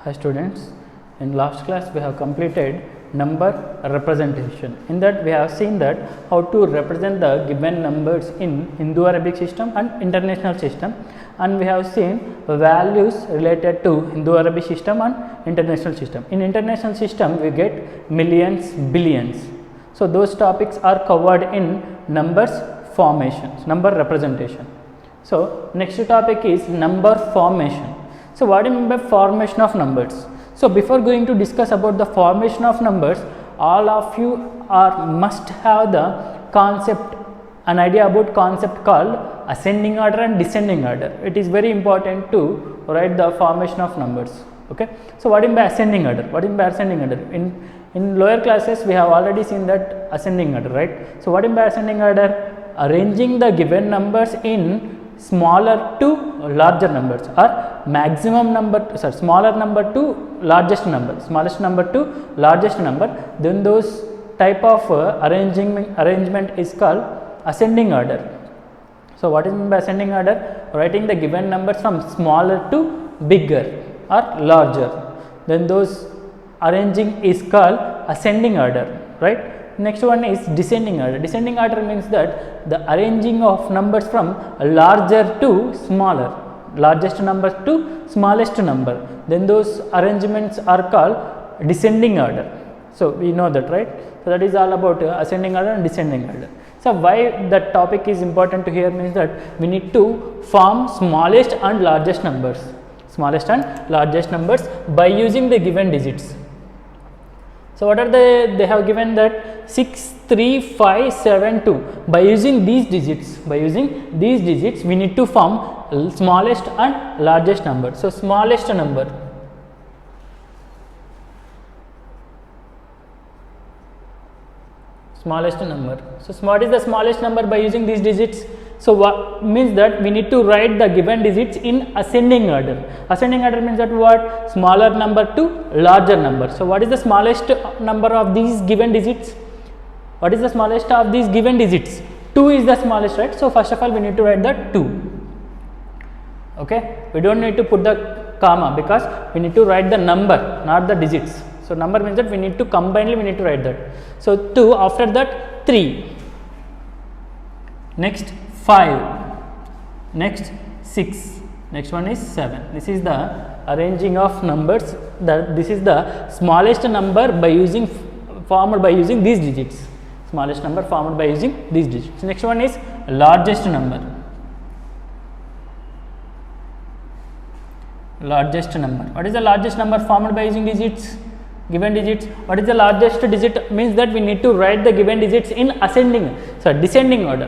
Hi students, in last class we have completed number representation. In that we have seen that how to represent the given numbers in Hindu-Arabic system and international system, and we have seen values related to Hindu-Arabic system and international system. In international system we get millions, billions. So those topics are covered in numbers formations, number representation. So next topic is number formation. So what do you mean by formation of numbers? So before going to discuss about the formation of numbers, all of you must have the concept, an idea about concept called ascending order and descending order. It is very important to write the formation of numbers. Okay. So what do you mean by ascending order? What do you mean by ascending order? In lower classes we have already seen that ascending order, right? So what do you mean by ascending order? Arranging the given numbers in smaller to larger numbers, or maximum number, smaller number to largest number, smallest number to largest number, then those type of arrangement is called ascending order. So what is meant by ascending order? Writing the given numbers from smaller to bigger or larger, then those arranging is called ascending order, right? Next one is descending order. Descending order means that the arranging of numbers from larger to smaller, largest number to smallest number, then those arrangements are called descending order. So we know that, right? So that is all about ascending order and descending order. So why that topic is important to hear means that we need to form smallest and largest numbers, smallest and largest numbers by using the given digits. So what are they have given that 6, 3, 5, 7, 2. By using these digits, we need to form smallest and largest number. So smallest number, So what is the smallest number by using these digits? So what means that we need to write the given digits in ascending order. Ascending order means that what? Smaller number to larger number. So what is the smallest number of these given digits? What is the smallest of these given digits? 2 is the smallest, right? So first of all we need to write the 2. Okay, we don't need to put the comma because we need to write the number, not the digits. So number means that we need to combinedly we need to write that. So 2, after that 3, next 5, next 6, next one is 7. This is the arranging of numbers. This is the smallest number by using formed by using these digits. Smallest number formed by using these digits. Next one is largest number. Largest number. What is the largest number formed by using digits? Given digits. What is the largest digit? Means that we need to write the given digits in descending order.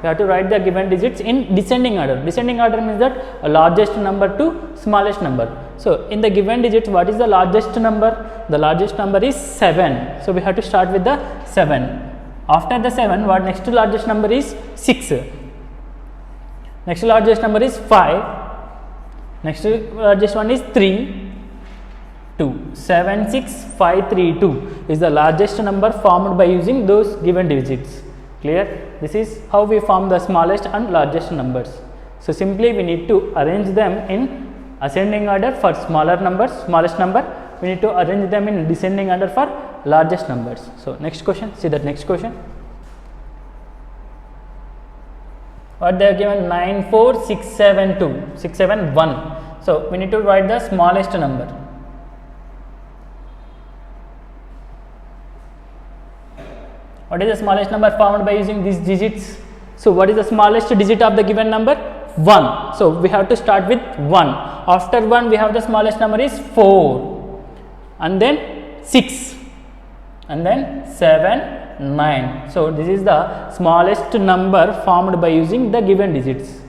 We have to write the given digits in descending order. Descending order means that largest number to smallest number. So in the given digits, what is the largest number? The largest number is 7. So we have to start with the 7. After the 7, what next largest number is 6. Next largest number is 5. Next largest one is 3. 2. 7, 6, 5, 3, 2 is the largest number formed by using those given digits. Clear? This is how we form the smallest and largest numbers. So simply we need to arrange them in ascending order for smaller numbers, smallest number. We need to arrange them in descending order for largest numbers. So next question, see that next question. What they have given? 9, 4, 6, 7, 2, 6, 7, 1. So we need to write the smallest number. What is the smallest number formed by using these digits? So what is the smallest digit of the given number? 1. So we have to start with 1. After 1 we have the smallest number is 4, and then 6, and then 7, 9. So this is the smallest number formed by using the given digits.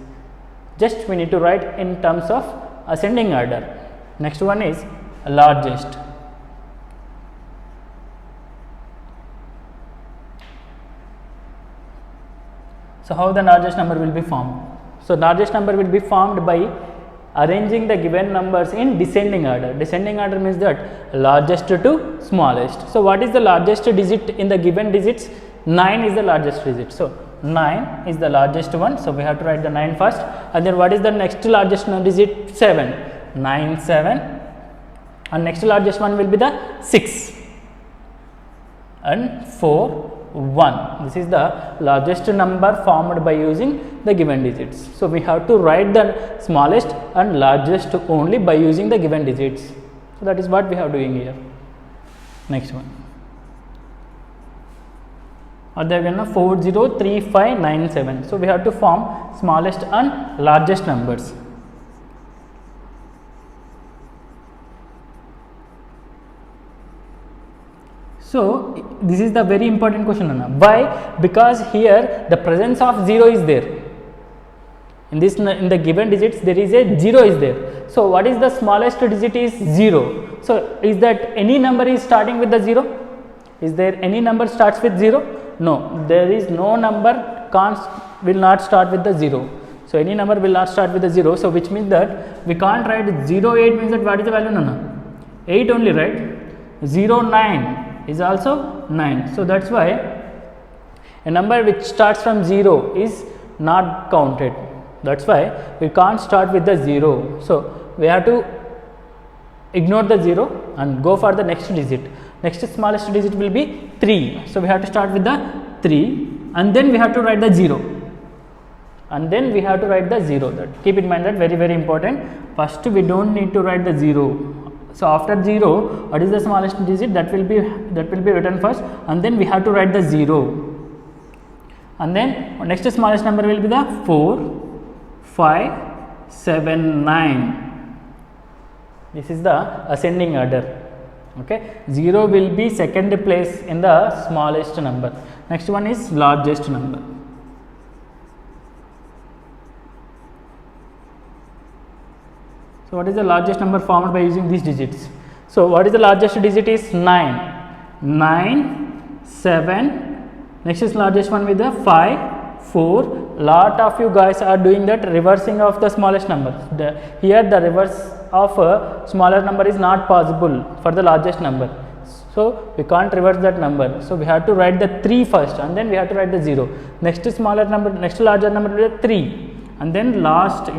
Just we need to write in terms of ascending order. Next one is largest. So how the largest number will be formed? So largest number will be formed by arranging the given numbers in descending order. Descending order means that largest to smallest. So what is the largest digit in the given digits? 9 is the largest digit. So 9 is the largest one. So we have to write the 9 first, and then what is the next largest digit? 7. 9, 7. and next largest one will be the 6 and 4 1. This is the largest number formed by using the given digits. So we have to write the smallest and largest only by using the given digits. So that is what we are doing here. Next one. Or they are given 403597. So we have to form smallest and largest numbers. So this is the very important question. Why? Because here the presence of 0 is there. In the given digits there is a 0 is there. So what is the smallest digit is 0. So is that any number is starting with the 0? Is there any number starts with 0? No, there is no number will not start with the 0. So any number will not start with the 0. So which means that we can't write 0 8 means that what is the value? No, 8 only, right? 0 9 is also 9. So that's why a number which starts from 0 is not counted. That's why we can't start with the 0. So we have to ignore the 0 and go for the next digit. Next smallest digit will be 3. So we have to start with the 3 and then we have to write the 0. And then we have to write the 0. That keep in mind that very important. First we don't need to write the 0. So after 0, what is the smallest digit? That will be written first, and then we have to write the 0. And then next smallest number will be the 4 5 7 9. This is the ascending order. Okay, 0 will be second place in the smallest number. Next one is largest number. So what is the largest number formed by using these digits? So what is the largest digit is 9. 7. Next is largest one with the 5 4. Lot of you guys are doing that reversing of the smallest number. Here the reverse of a smaller number is not possible for the largest number. So we can't reverse that number. So we have to write the 3 first and then we have to write the 0. Next smaller number, next larger number will be 3 and then last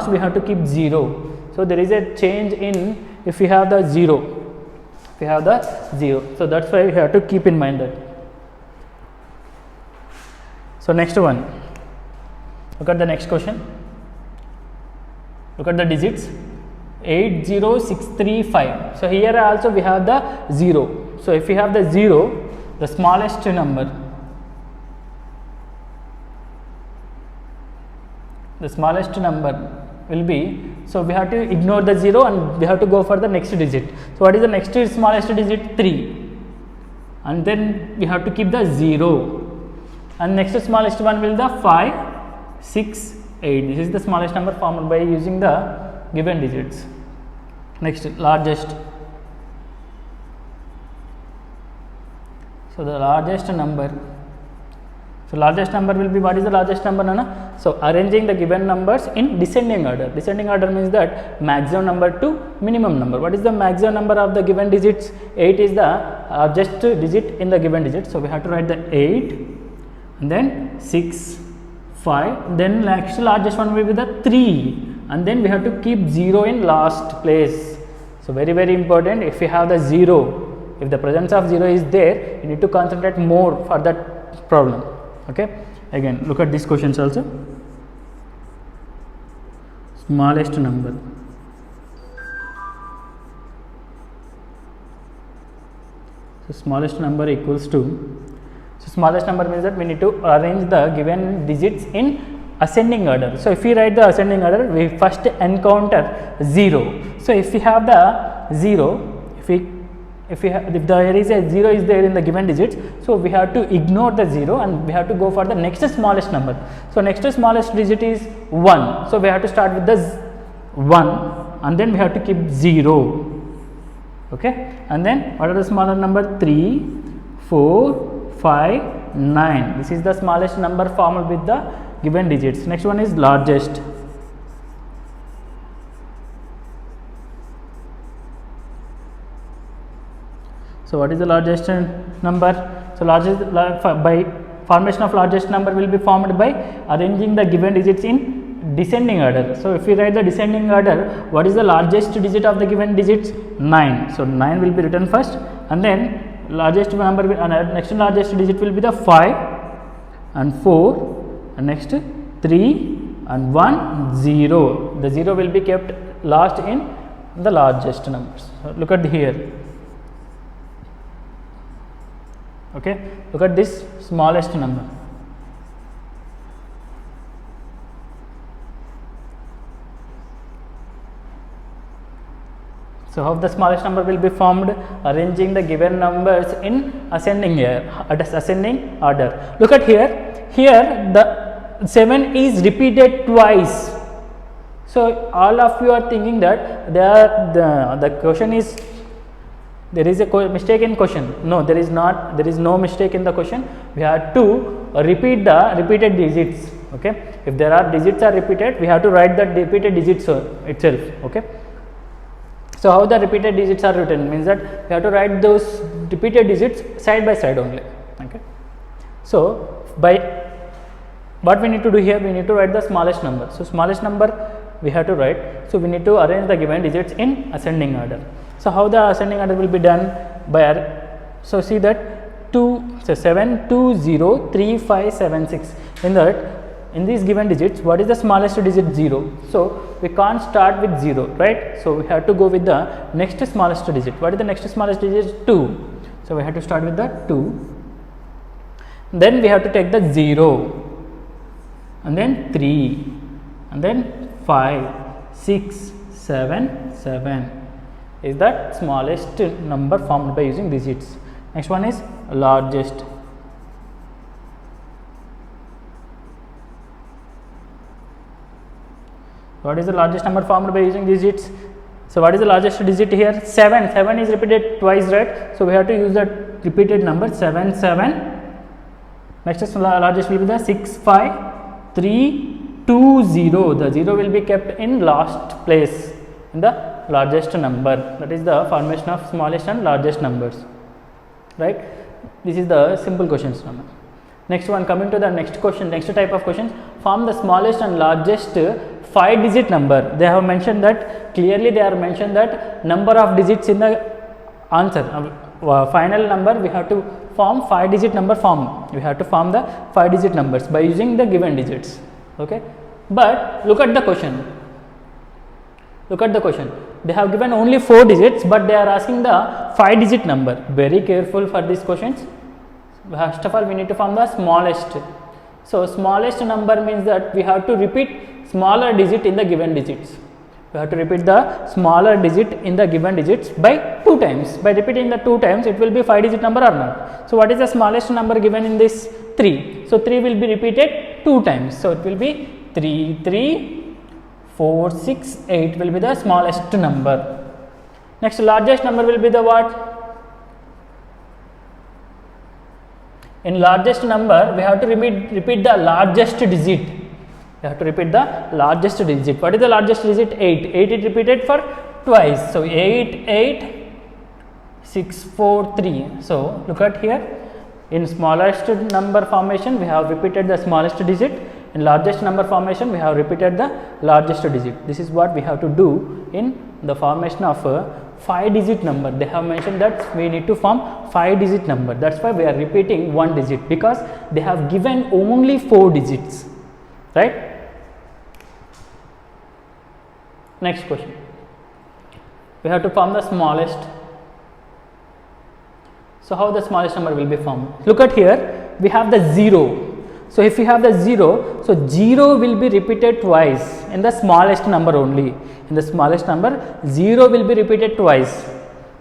we have to keep 0. So there is a change in if we have the 0. If we have the 0. So that's why we have to keep in mind that. So next one. Look at the next question. Look at the digits 80635. So here also we have the 0. So if we have the 0, the smallest number, will be, so we have to ignore the 0 and we have to go for the next digit. So what is the next smallest digit? 3 and then we have to keep the 0 and next smallest one will the 5 6 8. This is the smallest number formed by using the given digits. Next largest. So the largest number. So largest number will be, what is the largest number, Nana? So arranging the given numbers in descending order. Descending order means that maximum number to minimum number. What is the maximum number of the given digits? 8 is the largest digit in the given digit. So we have to write the 8 and then 6 5, then next largest one will be the 3 and then we have to keep 0 in last place. So very important, if we have the 0, if the presence of 0 is there, you need to concentrate more for that problem. Okay, again look at these questions also. Smallest number. So smallest number equals to, so smallest number means that we need to arrange the given digits in ascending order. So if we write the ascending order, we first encounter 0. So if we have the 0, if there is a 0 is there in the given digits, so we have to ignore the 0 and we have to go for the next smallest number. So next smallest digit is 1. So we have to start with the 1 and then we have to keep 0. Okay, and then what are the smaller number? 3 4 5 9. This is the smallest number formed with the given digits. Next one is largest. So what is the largest number? So by formation of largest number will be formed by arranging the given digits in descending order. So if we write the descending order, what is the largest digit of the given digits? 9. So 9 will be written first, and then largest number next largest digit will be the 5 and 4, and next 3 and 1 0. The 0 will be kept last in the largest numbers. So look at here. Okay, look at this smallest number. So how the smallest number will be formed? Arranging the given numbers in ascending order. Look at here. Here the 7 is repeated twice. So all of you are thinking that the question is, there is a mistake in question. No, there is not. There is no mistake in the question. We have to repeat the repeated digits. Okay. If there are digits are repeated, we have to write the repeated digits itself. Okay. So how the repeated digits are written means that we have to write those repeated digits side by side only. Okay. So by what we need to do here, we need to write the smallest number. So smallest number we have to write. So we need to arrange the given digits in ascending order. So how the ascending order will be done? By so see that 7 2 0 3 5 7 6. In these given digits, what is the smallest digit? 0. So we can't start with 0, right? So we have to go with the next smallest digit. What is the next smallest digit? 2. So we have to start with the 2. Then we have to take the 0, and then 3, and then 5 6 7 7 is that smallest number formed by using digits. Next one is largest. What is the largest number formed by using digits? So what is the largest digit here? 7. 7 is repeated twice, right? So we have to use that repeated number 7 7. Next largest will be the 6 5 3 2 0. The 0 will be kept in last place in the largest number. That is the formation of smallest and largest numbers, right? This is the simple questions number. Next one, coming to the next question, next type of questions, form the smallest and largest 5-digit number. They have mentioned that clearly, they are mentioned that number of digits in the answer, final number we have to form 5-digit number form. We have to form the 5-digit numbers by using the given digits. Okay, but look at the question. Look at the question. They have given only 4 digits, but they are asking the 5-digit number. Very careful for these questions. First of all, we need to form the smallest. So smallest number means that we have to repeat smaller digit in the given digits. We have to repeat the smaller digit in the given digits by 2 times. By repeating the 2 times, it will be 5-digit number or not. So what is the smallest number given in this? 3. So 3 will be repeated 2 times. So it will be 3 3 4 6 8 will be the smallest number. Next, largest number will be the what? In largest number, we have to repeat the largest digit. We have to repeat the largest digit. What is the largest digit? 8. 8 is repeated for twice. So 8 8 6 4 3. So look at here. In smallest number formation, we have repeated the smallest digit. In largest number formation, we have repeated the largest digit. This is what we have to do in the formation of a 5-digit number. They have mentioned that we need to form 5-digit number. That's why we are repeating 1 digit, because they have given only 4 digits, right? Next question. We have to form the smallest. So how the smallest number will be formed? Look at here. We have the 0. So if you have the 0, so 0 will be repeated twice in the smallest number only. In the smallest number, 0 will be repeated twice.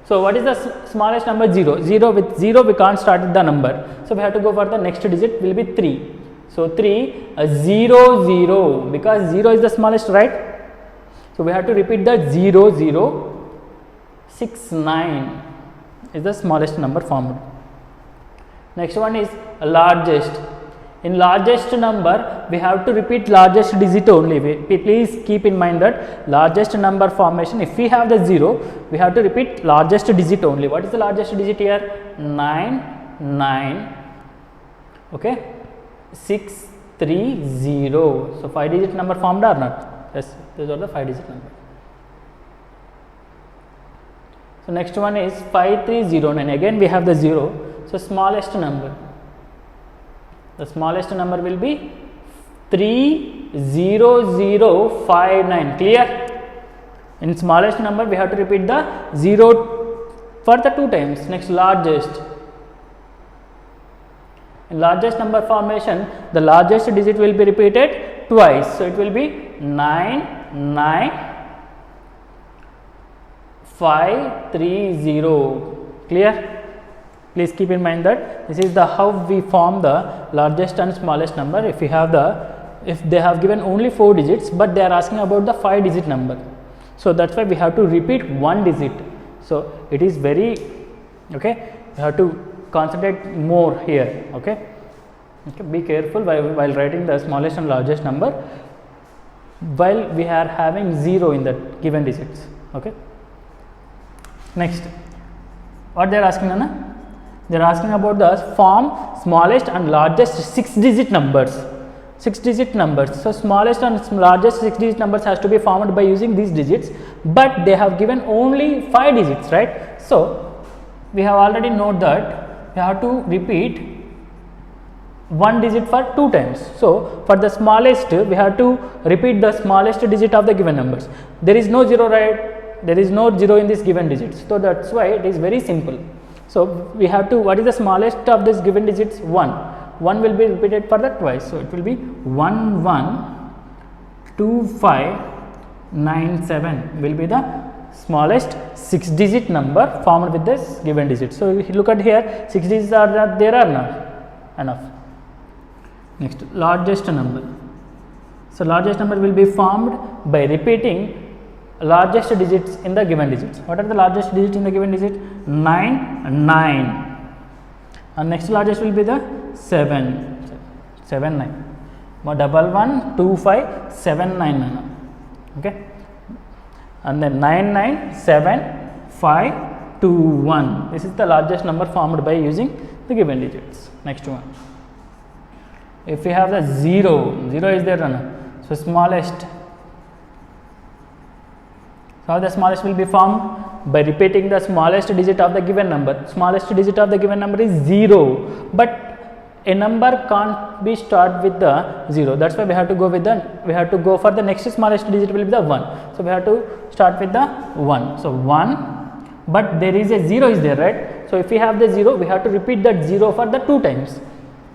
So what is the smallest number? 0. 0, with 0 we can't start with the number. So we have to go for the next digit, will be 3. So 3 0 0, because 0 is the smallest, right? So we have to repeat the 0 0 6 9 is the smallest number formed. Next one is largest. In largest number, we have to repeat largest digit only. Please keep in mind that largest number formation, if we have the 0, we have to repeat largest digit only. What is the largest digit here? 9 9. Okay, 6 30. So 5 digit number formed or not? Yes, these are the 5 digit number. So next one is 5309. Again we have the 0. So smallest number. The smallest number will be 30059. Clear? In smallest number we have to repeat the 0 for the 2 times. Next, largest. In largest number formation, the largest digit will be repeated twice. So it will be 99530. Clear? Please keep in mind that this is the how we form the largest and smallest number. If they have given only 4 digits, but they are asking about the 5 digit number. So that's why we have to repeat 1 digit. So it is very okay. We have to concentrate more here. Okay. Be careful while writing the smallest and largest number, while we are having 0 in the given digits. Okay. Next, what they are asking, Anna? They are asking about the form smallest and largest 6 digit numbers. 6 digit numbers. So smallest and largest 6 digit numbers has to be formed by using these digits, but they have given only 5 digits, right? So we have already known that we have to repeat 1 digit for 2 times. So for the smallest, we have to repeat the smallest digit of the given numbers. There is no 0, right? There is no 0 in this given digits. So that's why it is very simple. So we have to, what is the smallest of this given digits? 1. 1 will be repeated for that twice. So it will be 112597 will be the smallest 6 digit number formed with this given digit. So if you look at here, 6 digits are not there or not? Enough. Next, largest number. So largest number will be formed by repeating largest digits in the given digits. What are the largest digits in the given digit? 9, 9. And next largest will be the 7, 7, 9. 112579. Okay. And then 99751. This is the largest number formed by using the given digits. Next one. If we have the 0, 0 is there, Rana. So smallest. So the smallest will be formed by repeating the smallest digit of the given number. Smallest digit of the given number is 0, but a number can't be start with the 0. That's why we have to go with the, we have to go for the next smallest digit will be the 1. So we have to start with the 1. So 1, but there is a 0 is there, right? So if we have the 0, we have to repeat that 0 for the 2 times.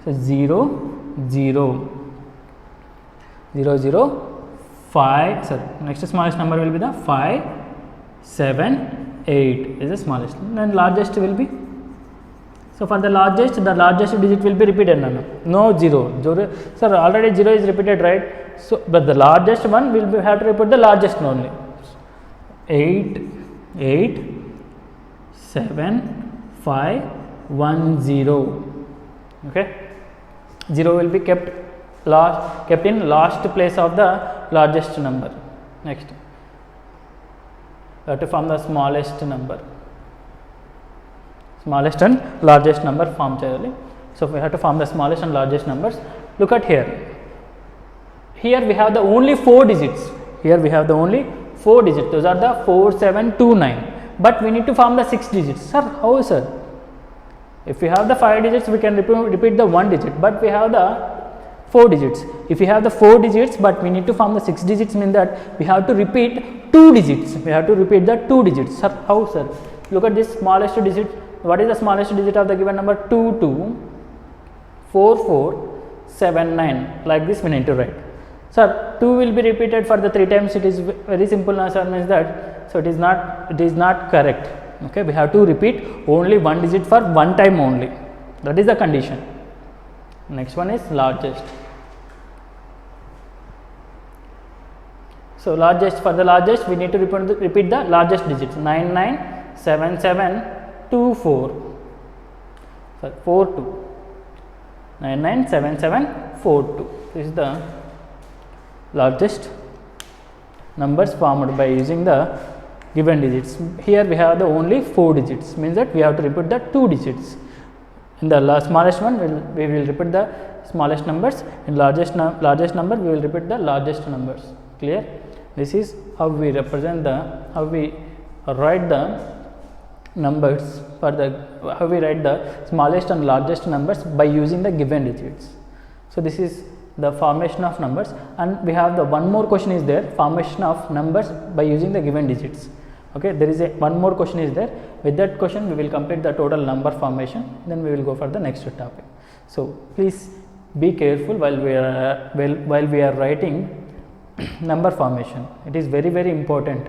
So 0, 0, 0, 0, 5, sorry, next smallest number will be the 5, 7, 8 is the smallest. Then largest will be, so for the largest digit will be repeated. No 0, 0, sir, already 0 is repeated, right? So but the largest one will be, have to repeat the largest only. 8, 8, 7, 5, 1, 0. Okay, 0 will be kept in last place of the largest number. Next, we have to form the smallest number. Smallest and largest number form chayali. So we have to form the smallest and largest numbers. Look at here. Here we have the only 4 digits. Here we have the only 4 digits. Those are the 4729. But we need to form the 6 digits. Sir, how, sir? If we have the 5 digits, we can repeat the 1 digit. But we have the 4 digits. If we have the 4 digits, but we need to form the 6 digits, mean that we have to repeat 2 digits. We have to repeat the 2 digits. Sir, how, sir? Look at this smallest digit. What is the smallest digit of the given number? 224479. Like this we need to write. Sir, 2 will be repeated for the 3 times. It is very simple answer, means that, so it is not correct. Okay, we have to repeat only 1 digit for 1 time only. That is the condition. Next one is largest. So largest, for the largest we need to repeat the largest digits. 997724. Sorry, 42. 997742. This is the largest numbers formed by using the given digits. Here we have the only 4 digits, means that we have to repeat the 2 digits In the smallest one, we will repeat the smallest numbers. In largest number, we will repeat the largest numbers. Clear? This is how we represent how we write the numbers for how we write the smallest and largest numbers by using the given digits. So this is the formation of numbers, and we have the one more question is there, formation of numbers by using the given digits. Okay, there is one more question is there. With that question we will complete the total number formation, then we will go for the next topic. So please be careful while we are writing number formation. It is very, very important.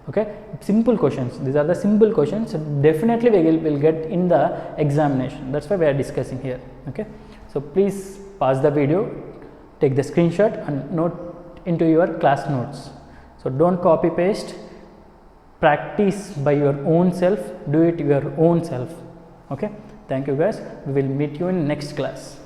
Okay, simple questions, these are the simple questions, definitely we will get in the examination. That's why we are discussing here. Okay, so please pause the video, take the screenshot and note into your class notes. So don't copy paste, practice by your own self, do it your own self. Okay, thank you guys, we will meet you in next class.